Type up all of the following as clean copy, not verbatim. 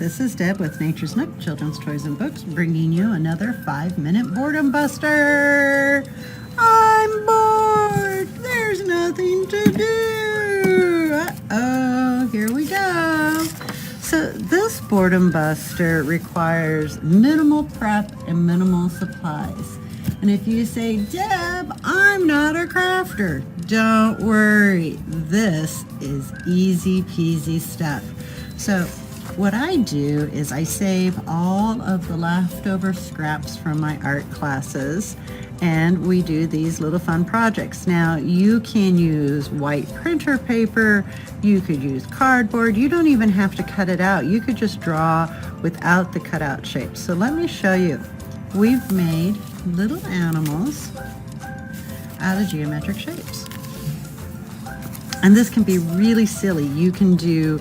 This is Deb with Nature's Nook, Children's Toys and Books, bringing you another 5-minute boredom buster. I'm bored. There's nothing to do. Uh-oh, here we go. So this boredom buster requires minimal prep and minimal supplies. And if you say, Deb, I'm not a crafter, don't worry. This is easy peasy stuff. So what I do is I save all of the leftover scraps from my art classes, and we do these little fun projects. Now, you can use white printer paper, you could use cardboard, you don't even have to cut it out. You could just draw without the cutout shapes. So let me show you. We've made little animals out of geometric shapes. And this can be really silly. You can do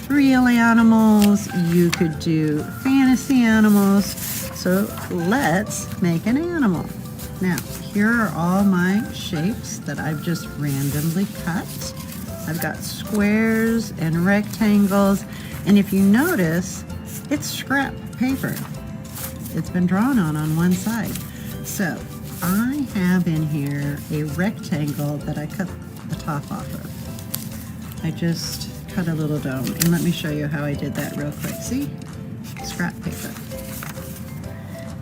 real animals, you could do fantasy animals. So let's make an animal. Now, here are all my shapes that I've just randomly cut. I've got squares and rectangles, and if you notice, it's scrap paper. It's been drawn on one side. So I have in here a rectangle that I cut the top off of. I just cut a little dome, and let me show you how I did that real quick. See? Scrap paper.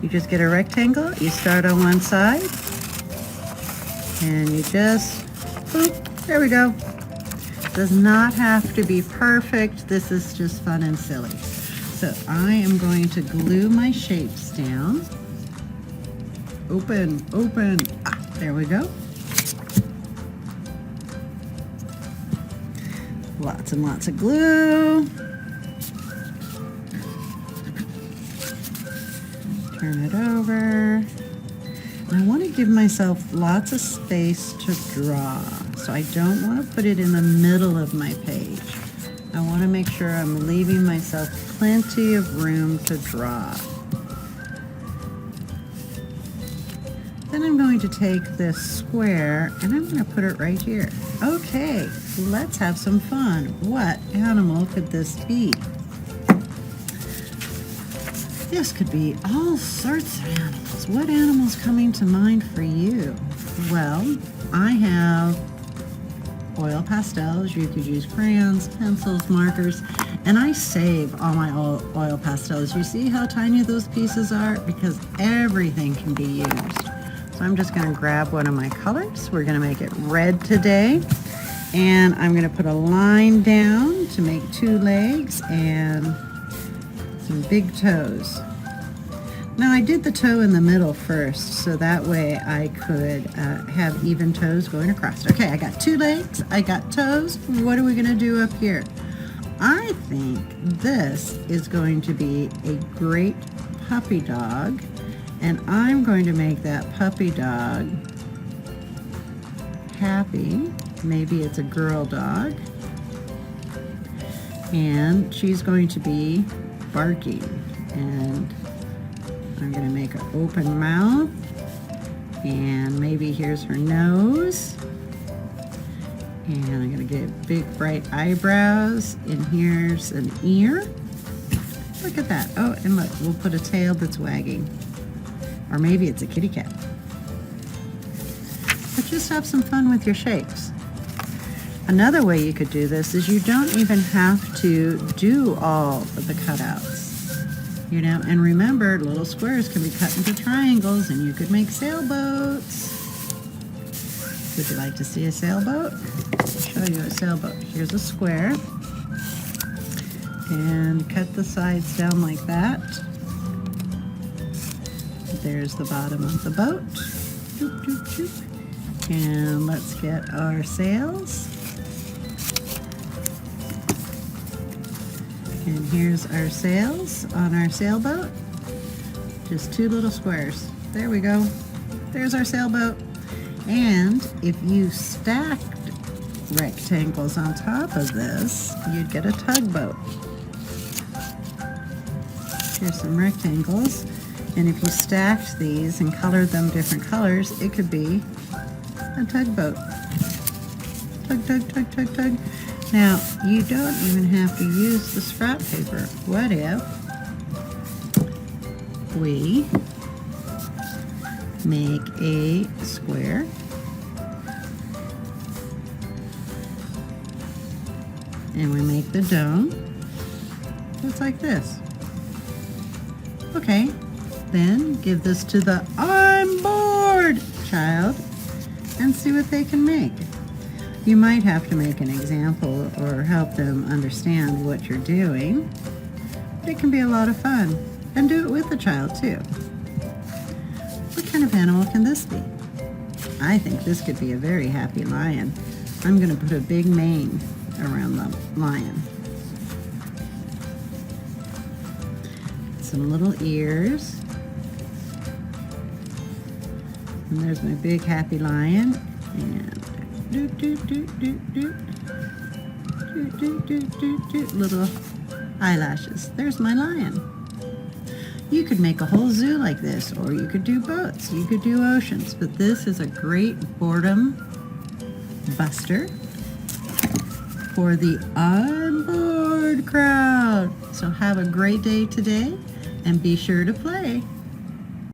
You just get a rectangle, you start on one side, and you just, boop, there we go. Does not have to be perfect. This is just fun and silly. So I am going to glue my shapes down. Open, open. Ah, there we go. Lots and lots of glue. Turn it over. And I want to give myself lots of space to draw. So I don't want to put it in the middle of my page. I want to make sure I'm leaving myself plenty of room to draw. Then I'm going to take this square and I'm going to put it right here. Okay, let's have some fun. What animal could this be? This could be all sorts of animals. What animal's coming to mind for you? Well, I have oil pastels. You could use crayons, pencils, markers, and I save all my oil pastels. You see how tiny those pieces are? Because everything can be used. So I'm just going to grab one of my colors. We're going to make it red today. And I'm going to put a line down to make 2 legs and some big toes. Now I did the toe in the middle first, so that way I could have even toes going across. Okay, I got 2 legs, I got toes. What are we going to do up here? I think this is going to be a great puppy dog. And I'm going to make that puppy dog happy. Maybe it's a girl dog. And she's going to be barking. And I'm going to make an open mouth. And maybe here's her nose. And I'm going to get big bright eyebrows. And here's an ear. Look at that. Oh, and look, we'll put a tail that's wagging. Or maybe it's a kitty cat. But just have some fun with your shapes. Another way you could do this is you don't even have to do all of the cutouts. You know, and remember, little squares can be cut into triangles and you could make sailboats. Would you like to see a sailboat? I'll show you a sailboat. Here's a square. And cut the sides down like that. There's the bottom of the boat. Doop, doop, doop. And let's get our sails. And here's our sails on our sailboat. Just 2 little squares. There we go. There's our sailboat. And if you stacked rectangles on top of this, you'd get a tugboat. Here's some rectangles. And if you stacked these and colored them different colors, it could be a tugboat. Tug, tug, tug, tug, tug. Now, you don't even have to use the scrap paper. What if we make a square and we make the dome just like this? Okay, then give this to the I'm bored child and see what they can make. You might have to make an example or help them understand what you're doing, but it can be a lot of fun. And do it with the child too. What kind of animal can this be? I think this could be a very happy lion. I'm going to put a big mane around the lion. Some little ears. And there's my big happy lion. And little eyelashes. There's my lion. You could make a whole zoo like this, or you could do boats, you could do oceans, but this is a great boredom buster for the I'm bored crowd. So have a great day today and be sure to play.